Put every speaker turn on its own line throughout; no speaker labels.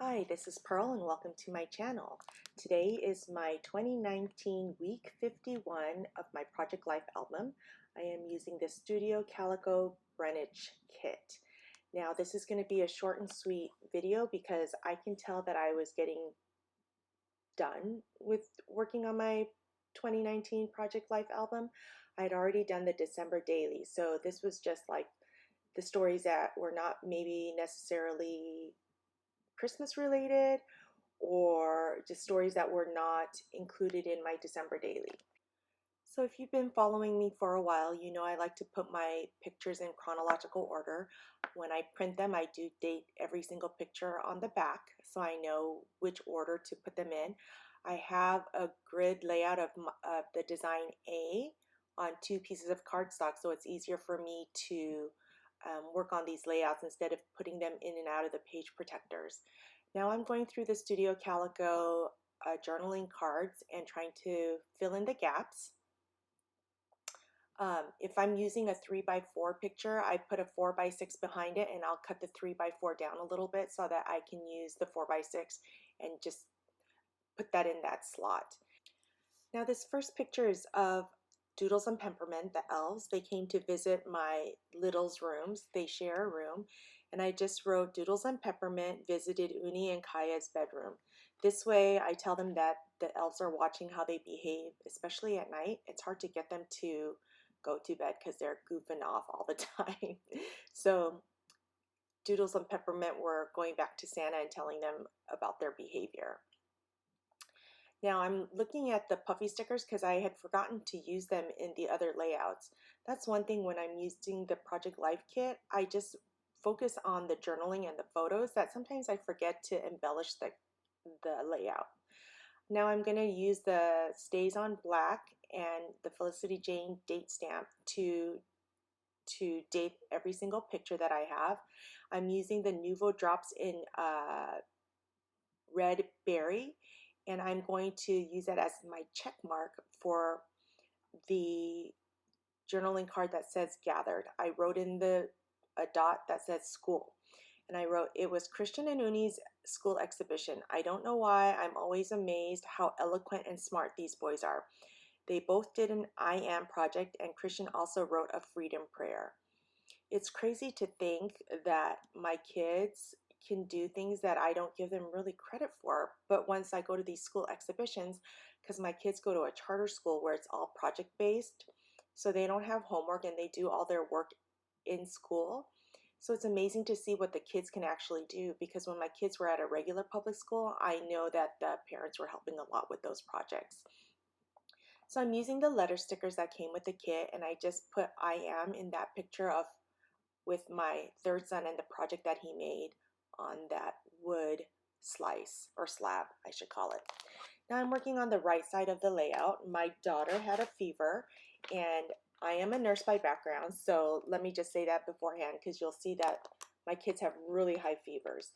Hi, this is Pearl and welcome to my channel. Today is my 2019 week 51 of my Project Life album. I am using the Studio Calico Greenwich kit. Now this is going to be a short and sweet video because I can tell that I was getting done with working on my 2019 Project Life album. I had already done the December daily, so this was just like the stories that were not maybe necessarily Christmas related or just stories that were not included in my December daily. So if you've been following me for a while, you know I like to put my pictures in chronological order. When I print them, I do date every single picture on the back so I know which order to put them in. I have a grid layout of the design A on 2 pieces of cardstock, so it's easier for me to work on these layouts instead of putting them in and out of the page protectors. Now I'm going through the Studio Calico journaling cards and trying to fill in the gaps. If I'm using a 3x4 picture, I put a 4x6 behind it and I'll cut the 3x4 down a little bit so that I can use the 4x6 and just put that in that slot. Now this first picture is of Doodles and Peppermint, the elves. They came to visit my little's rooms. They share a room. And I just wrote Doodles and Peppermint visited Uni and Kaya's bedroom. This way I tell them that the elves are watching how they behave, especially at night. It's hard to get them to go to bed because they're goofing off all the time. So Doodles and Peppermint were going back to Santa and telling them about their behavior. Now I'm looking at the puffy stickers because I had forgotten to use them in the other layouts. That's one thing when I'm using the Project Life kit, I just focus on the journaling and the photos that sometimes I forget to embellish the layout. Now I'm going to use the Stays on Black and the Felicity Jane date stamp to date every single picture that I have. I'm using the Nuvo drops in red berry, and I'm going to use that as my check mark for the journaling card that says gathered. I wrote in a dot that says school, and I wrote it was Christian and Uni's school exhibition. I don't know why, I'm always amazed how eloquent and smart these boys are. They both did an I am project, and Christian also wrote a freedom prayer. It's crazy to think that my kids can do things that I don't give them really credit for. But once I go to these school exhibitions, because my kids go to a charter school where it's all project based, so they don't have homework and they do all their work in school. So it's amazing to see what the kids can actually do, because when my kids were at a regular public school, I know that the parents were helping a lot with those projects. So I'm using the letter stickers that came with the kit, and I just put I am in that picture of with my third son and the project that he made on that wood slice or slab, I should call it. Now I'm working on the right side of the layout. My daughter had a fever, and I am a nurse by background, so let me just say that beforehand because you'll see that my kids have really high fevers.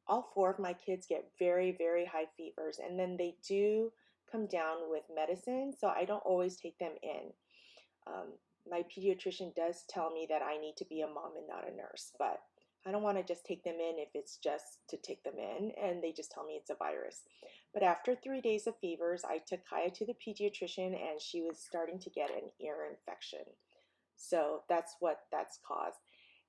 All 4 of my kids get very, very high fevers, and then they do come down with medicine, so I don't always take them in. My pediatrician does tell me that I need to be a mom and not a nurse, but I don't want to just take them in if it's just to take them in and they just tell me it's a virus. But after 3 days of fevers, I took Kaya to the pediatrician and she was starting to get an ear infection. So that's what that's caused.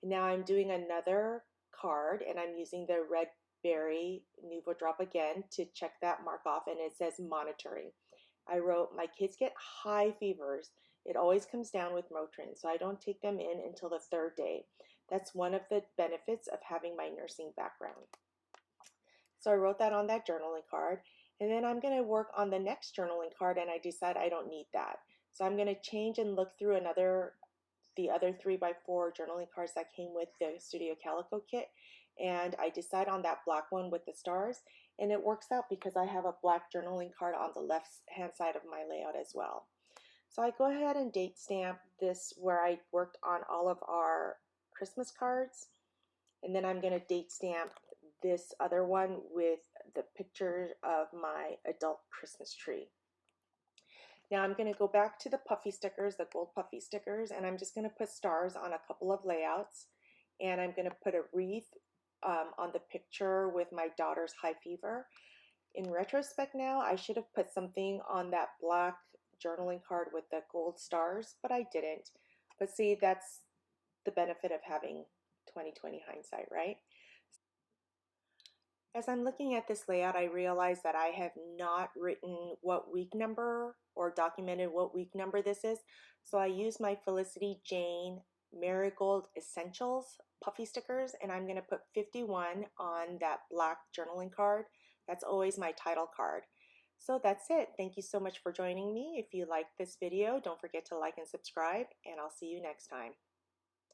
And now I'm doing another card and I'm using the red berry Nuvo drop again to check that mark off, and it says monitoring. I wrote, my kids get high fevers. It always comes down with Motrin, so I don't take them in until the 3rd day. That's one of the benefits of having my nursing background. So I wrote that on that journaling card, and then I'm going to work on the next journaling card, and I decide I don't need that. So I'm going to change and look through the other 3x4 journaling cards that came with the Studio Calico kit, and I decide on that black one with the stars, and it works out because I have a black journaling card on the left hand side of my layout as well. So I go ahead and date stamp this where I worked on all of our Christmas cards, and then I'm going to date stamp this other one with the picture of my adult Christmas tree. Now I'm going to go back to the puffy stickers, the gold puffy stickers, and I'm just going to put stars on a couple of layouts, and I'm going to put a wreath on the picture with my daughter's high fever. In retrospect now, I should have put something on that black journaling card with the gold stars, but I didn't. But see, that's the benefit of having 2020 hindsight, right? As I'm looking at this layout, I realize that I have not written what week number or documented what week number this is. So I use my Felicity Jane Marigold Essentials puffy stickers, and I'm going to put 51 on that black journaling card. That's always my title card. So that's it. Thank you so much for joining me. If you liked this video, don't forget to like and subscribe, and I'll see you next time.